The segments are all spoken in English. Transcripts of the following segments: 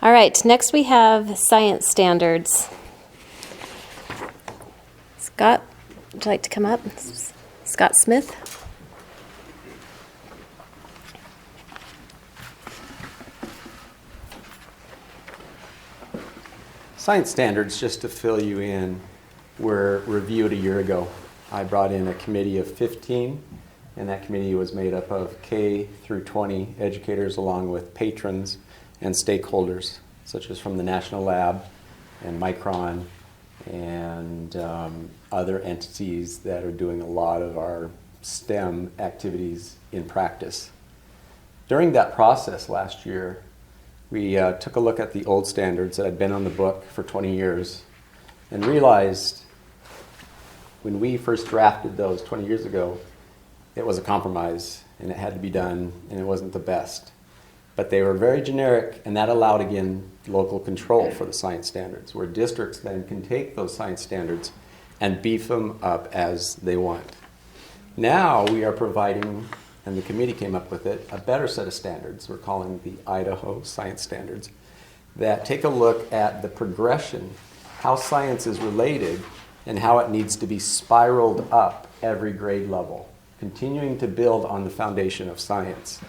All right, next we have science standards. Scott, would you like to come up? Scott Smith. Science standards, just to fill you in, were reviewed a year ago. I brought in a committee of 15, and that committee was made up of K through 20 educators along with patrons and stakeholders, such as from the National Lab and Micron and other entities that are doing a lot of our STEM activities in practice. During that process last year, we took a look at the old standards that had been on the book for 20 years and realized when we first drafted those 20 years ago, it was a compromise and it had to be done and it wasn't the best. But they were very generic, and that allowed, again, local control for the science standards, where districts then can take those science standards and beef them up as they want. Now we are providing, and the committee came up with it, a better set of standards. We're calling the Idaho Science Standards that take a look at the progression, how science is related, and how it needs to be spiraled up every grade level, continuing to build on the foundation of science.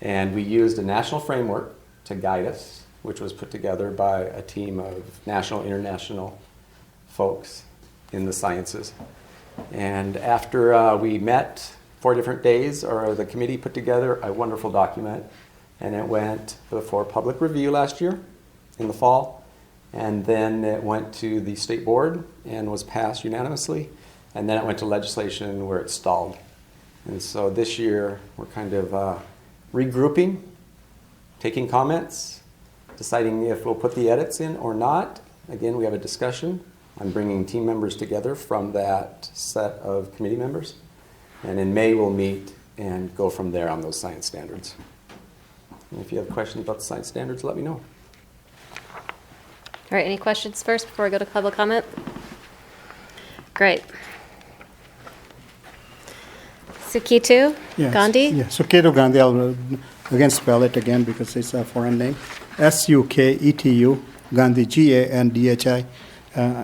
And we used a national framework to guide us, which was put together by a team of national, international folks in the sciences. And after we met 4 different days, the committee put together a wonderful document, and it went before public review last year in the fall, and then it went to the state board and was passed unanimously, and then it went to legislation where it stalled. And so this year we're kind of regrouping, taking comments, deciding if we'll put the edits in or not. Again, we have a discussion. I'm bringing team members together from that set of committee members. And in May, we'll meet and go from there on those science standards. And if you have questions about the science standards, let me know. All right, any questions first before we go to public comment? Great. Suketu Gandhi? Yeah, Suketu Gandhi. I'll again spell it again because it's a foreign name. Suketu Gandhi, Gandhi,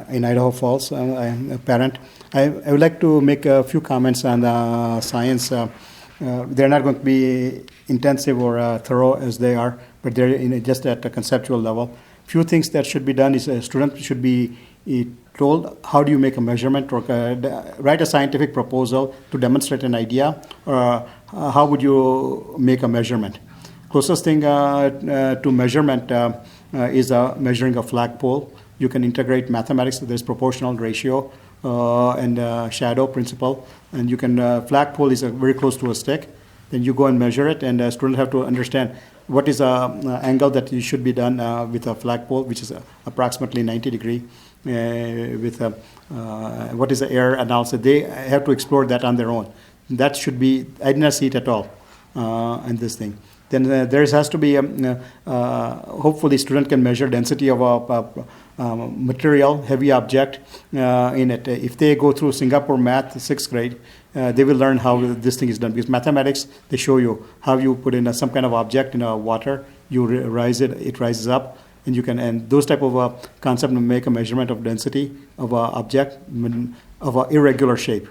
in Idaho Falls. I'm a parent. I would like to make a few comments on science. They're not going to be intensive or thorough as they are, but they're just at a conceptual level. Few things that should be done is a student should be told how do you make a measurement or write a scientific proposal to demonstrate an idea, or how would you make a measurement. Closest thing to measurement is measuring a flagpole. You can integrate mathematics. There's proportional ratio and shadow principle, and you can flagpole is very close to a stick. Then you go and measure it, and students have to understand what is the angle that you should be done with a flagpole, which is approximately 90 degree. With what is the error analysis. They have to explore that on their own. That should be, I did not see it at all in this thing. Then there has to be, hopefully student can measure density of a material, heavy object in it. If they go through Singapore math, 6th grade, they will learn how this thing is done. Because mathematics, they show you how you put in some kind of object in water, you rise it, it rises up. And you can, and those type of concept make a measurement of density of an object of an irregular shape,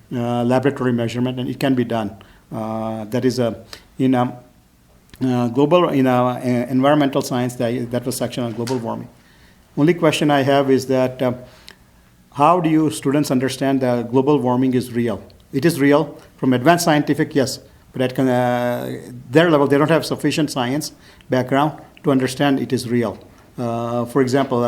laboratory measurement, and it can be done. That is in global environmental science. That was section on global warming. Only question I have is that how do you students understand that global warming is real? It is real from advanced scientific, yes, but at their level they don't have sufficient science background to understand it is real. For example,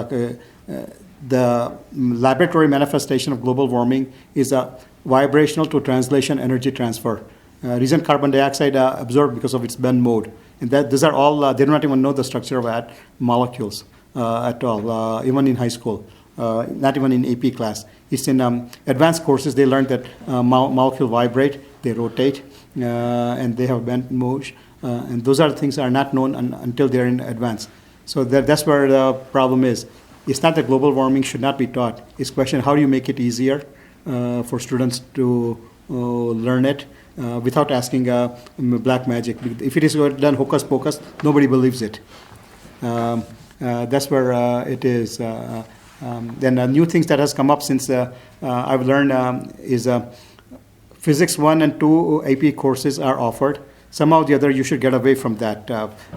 the laboratory manifestation of global warming is a vibrational to translation energy transfer. Reason carbon dioxide absorbed because of its bend mode. And these are all, they do not even know the structure of molecules at all, even in high school, not even in AP class. It's in advanced courses, they learned that molecules vibrate, they rotate, and they have bend mode. And those are the things that are not known until they're in advance. So that's where the problem is. It's not that global warming should not be taught. It's a question, how do you make it easier for students to learn it without asking black magic? If it is done hocus pocus, nobody believes it. That's where it is. Then new things that has come up since I've learned is Physics 1 and 2 AP courses are offered. Somehow or the other, you should get away from that.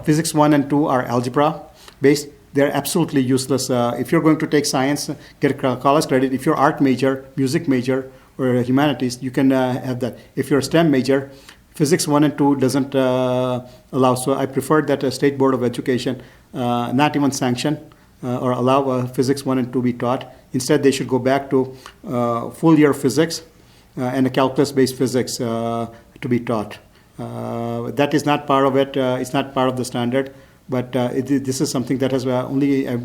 Physics 1 and 2 are algebra based. They're absolutely useless. If you're going to take science, get college credit. If you're art major, music major, or humanities, you can have that. If you're a STEM major, Physics 1 and 2 doesn't allow. So I prefer that a State Board of Education not even sanction or allow Physics 1 and 2 be taught. Instead, they should go back to full year physics and a calculus-based physics to be taught. That is not part of it. It's not part of the standard, but this is something that has only I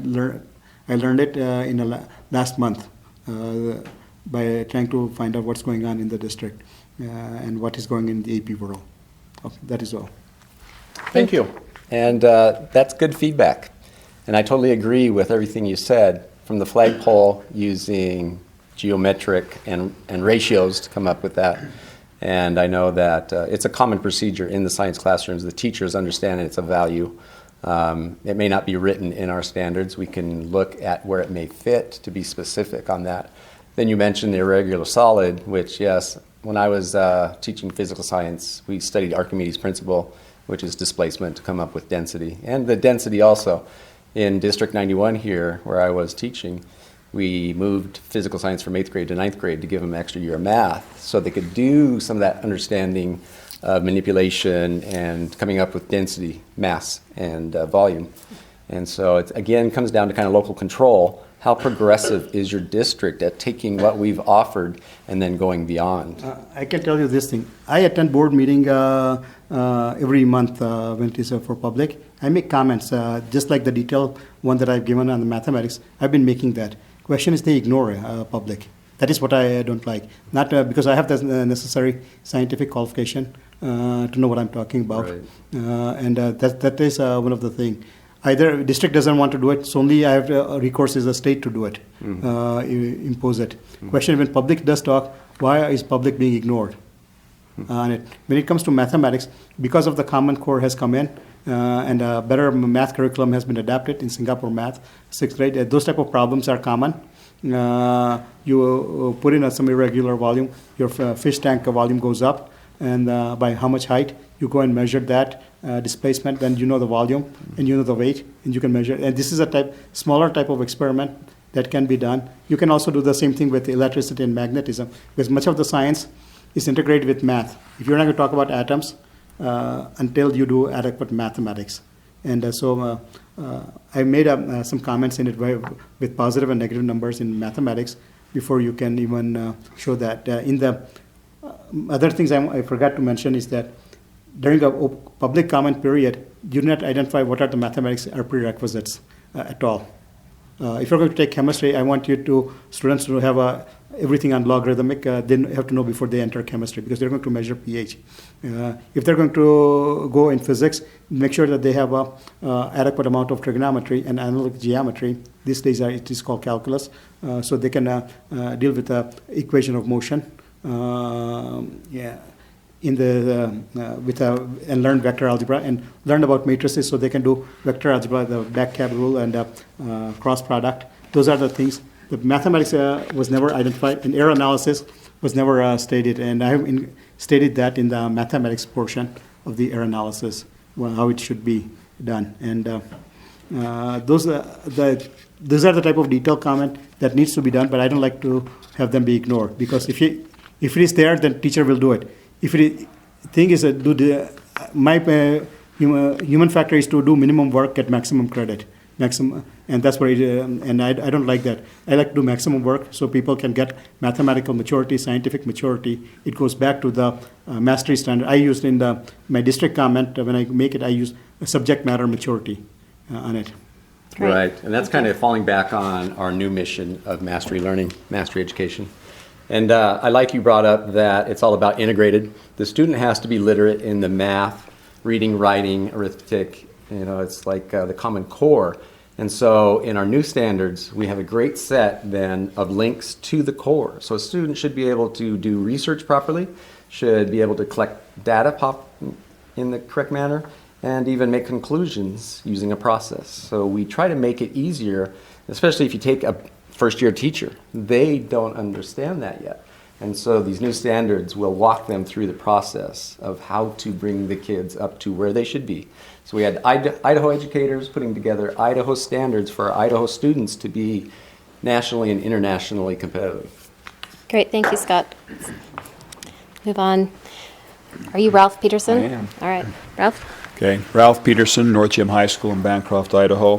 learned it in the last month by trying to find out what's going on in the district and what is going in the AP world. Okay, that is all. Thank you. And that's good feedback. And I totally agree with everything you said, from the flagpole using geometric and ratios to come up with that. And I know that it's a common procedure in the science classrooms. The teachers understand it's a value. It may not be written in our standards. We can look at where it may fit to be specific on that. Then you mentioned the irregular solid, which, yes, when I was teaching physical science, we studied Archimedes Principle, which is displacement to come up with density. And the density also. In District 91 here, where I was teaching, we moved physical science from 8th grade to 9th grade to give them an extra year of math so they could do some of that understanding of manipulation and coming up with density, mass, and volume. And so it, again, comes down to kind of local control. How progressive is your district at taking what we've offered and then going beyond? I can tell you this thing. I attend board meeting every month when it is for public. I make comments, just like the detailed one that I've given on the mathematics. I've been making that. Question is they ignore public. That is what I don't like. Not because I have the necessary scientific qualification to know what I'm talking about. Right. And that is one of the things. Either district doesn't want to do it, so only I have recourse is the state to do it, impose it. Question: when public does talk, why is public being ignored on it? When it comes to mathematics, because of the Common Core has come in and a better math curriculum has been adapted in Singapore math, 6th grade. Those type of problems are common. You put in some irregular volume, your fish tank volume goes up, and by how much height, you go and measure that displacement, then you know the volume and you know the weight, and you can measure. And this is a smaller type of experiment that can be done. You can also do the same thing with electricity and magnetism, because much of the science is integrated with math. If you're not going to talk about atoms until you do adequate mathematics. And so I made some comments in it with positive and negative numbers in mathematics before you can even show that. In the other things I forgot to mention is that during a public comment period, you do not identify what are the mathematics or prerequisites at all. If you're going to take chemistry, I want students to have everything on logarithmic. They have to know before they enter chemistry, because they're going to measure pH. If they're going to go in physics, make sure that they have a adequate amount of trigonometry and analytic geometry. These days it is called calculus, so they can deal with the equation of motion. In the and learn vector algebra and learn about matrices, so they can do vector algebra, the back cab rule, and cross product. Those are the things. The mathematics was never identified, and error analysis was never stated, and I have stated that in the mathematics portion of the error analysis, how it should be done. And those are the type of detailed comment that needs to be done, but I don't like to have them be ignored, because if it is there, then teacher will do it. If the thing is my human factor is to do minimum work, get maximum credit, and that's what and I don't like that. I like to do maximum work so people can get mathematical maturity, scientific maturity. It goes back to the mastery standard. I used in my district comment, when I make it, I use subject matter maturity on it. Great. Right, and that's kind of falling back on our new mission of mastery learning, mastery education. And I like you brought up that it's all about integrated. The student has to be literate in the math, reading, writing, arithmetic. It's like the Common Core. And so in our new standards, we have a great set then of links to the core. So a student should be able to do research properly, should be able to collect data in the correct manner, and even make conclusions using a process. So we try to make it easier, especially if you take a first-year teacher. They don't understand that yet. And so these new standards will walk them through the process of how to bring the kids up to where they should be. So we had Idaho educators putting together Idaho standards for our Idaho students to be nationally and internationally competitive. Great, thank you, Scott. Move on. Are you Ralph Peterson? I am. All right, Ralph? Okay, Ralph Peterson, North Gym High School in Bancroft, Idaho.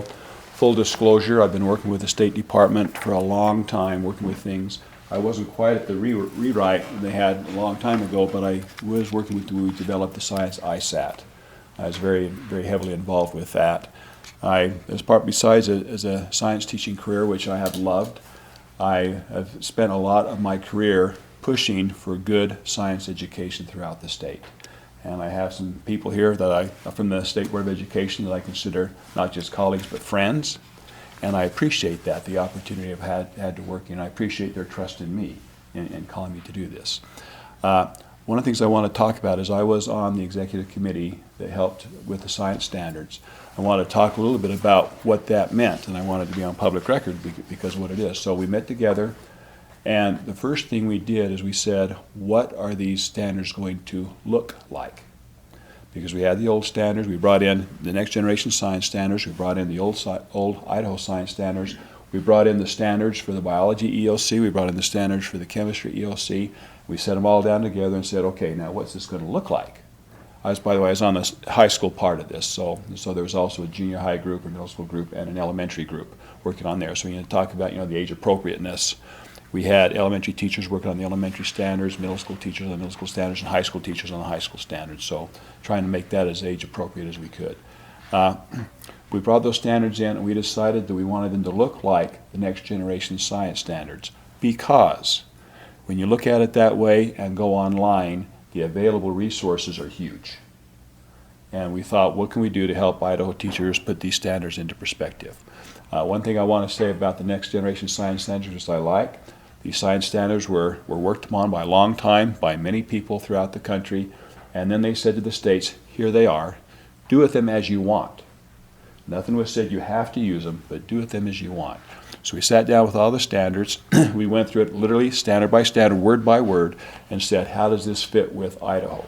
Full disclosure, I've been working with the State Department for a long time, working with things. I wasn't quite at the rewrite they had a long time ago, but I was working with we developed the science ISAT. I was very, very heavily involved with that. Besides as a science teaching career, which I have loved, I have spent a lot of my career pushing for good science education throughout the state. And I have some people here that from the State Board of Education that I consider not just colleagues but friends. And I appreciate that, the opportunity I've had to work in. I appreciate their trust in me in calling me to do this. One of the things I want to talk about is I was on the executive committee that helped with the science standards. I want to talk a little bit about what that meant, and I wanted to be on public record because of what it is. So we met together, and the first thing we did is we said, what are these standards going to look like? Because we had the old standards, we brought in the next generation science standards, we brought in the old Idaho science standards, we brought in the standards for the biology EOC, we brought in the standards for the chemistry EOC. We set them all down together and said, okay, now what's this going to look like? By the way, I was on the high school part of this, so there was also a junior high group, a middle school group, and an elementary group working on there. So we need to talk about, the age appropriateness. We had elementary teachers working on the elementary standards, middle school teachers on the middle school standards, and high school teachers on the high school standards. So trying to make that as age appropriate as we could. We brought those standards in, and we decided that we wanted them to look like the next generation science standards, because when you look at it that way and go online, the available resources are huge. And we thought, what can we do to help Idaho teachers put these standards into perspective? One thing I want to say about the next generation science standards is I like. These science standards were worked upon by a long time by many people throughout the country, and then they said to the states, here they are, do with them as you want. Nothing was said you have to use them, but do with them as you want. So we sat down with all the standards, we went through it literally standard by standard, word by word, and said, how does this fit with Idaho?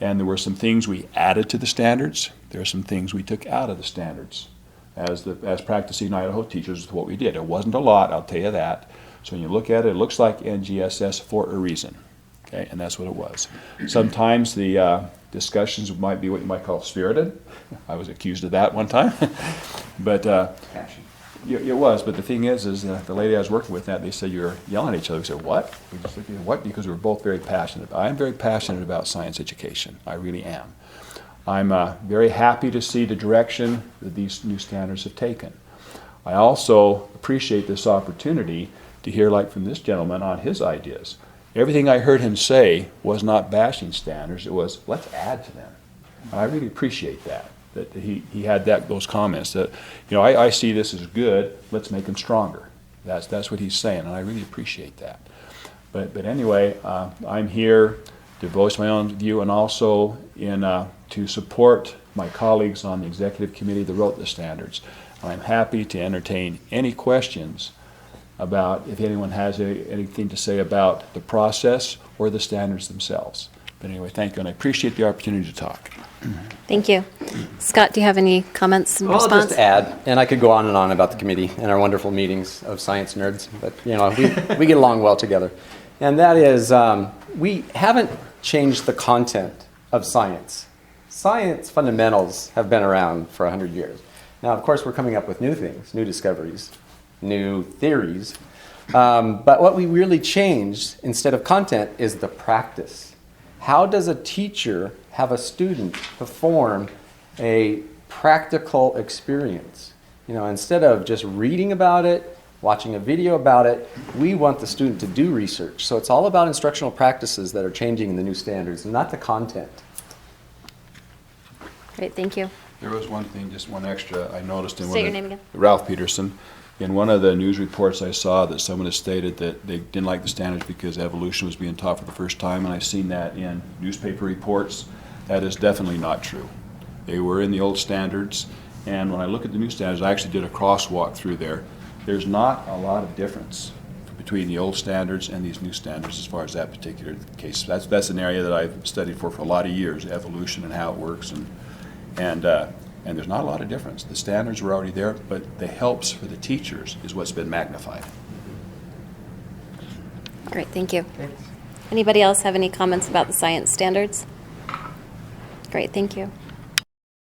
And there were some things we added to the standards, there are some things we took out of the standards. As practicing Idaho teachers is what we did. It wasn't a lot, I'll tell you that. So when you look at it, it looks like NGSS for a reason. Okay, and that's what it was. Sometimes the discussions might be what you might call spirited. I was accused of that one time. But it was. But the thing is the lady I was working with, they said, you're yelling at each other. We said, what? We just looked at what? Because we were both very passionate. I'm very passionate about science education. I really am. I'm very happy to see the direction that these new standards have taken. I also appreciate this opportunity to hear, like from this gentleman, on his ideas. Everything I heard him say was not bashing standards. It was, let's add to them. And I really appreciate that he had those comments that, I see this as good, let's make them stronger. That's what he's saying, and I really appreciate that. But anyway, I'm here to voice my own view, and also to support my colleagues on the executive committee that wrote the standards. I'm happy to entertain any questions about if anyone has anything to say about the process or the standards themselves. But anyway, thank you, and I appreciate the opportunity to talk. Thank you. Scott, do you have any comments in response? I'll just add, and I could go on and on about the committee and our wonderful meetings of science nerds, but we get along well together. And that is, we haven't changed the content of science. Science fundamentals have been around for 100 years. Now, of course, we're coming up with new things, new discoveries, new theories. But what we really changed, instead of content, is the practice. How does a teacher have a student perform a practical experience? Instead of just reading about it, watching a video about it, we want the student to do research. So it's all about instructional practices that are changing in the new standards, not the content. Great, thank you. There was one thing, just one extra, I noticed in Say your name again. Ralph Peterson. In one of the news reports I saw that someone has stated that they didn't like the standards because evolution was being taught for the first time, and I've seen that in newspaper reports. That is definitely not true. They were in the old standards, and when I look at the new standards, I actually did a crosswalk through there. There's not a lot of difference between the old standards and these new standards as far as that particular case. That's an area that I've studied for a lot of years, evolution and how it works, and there's not a lot of difference. The standards were already there, but the helps for the teachers is what's been magnified. Great, thank you. Anybody else have any comments about the science standards? Great, thank you.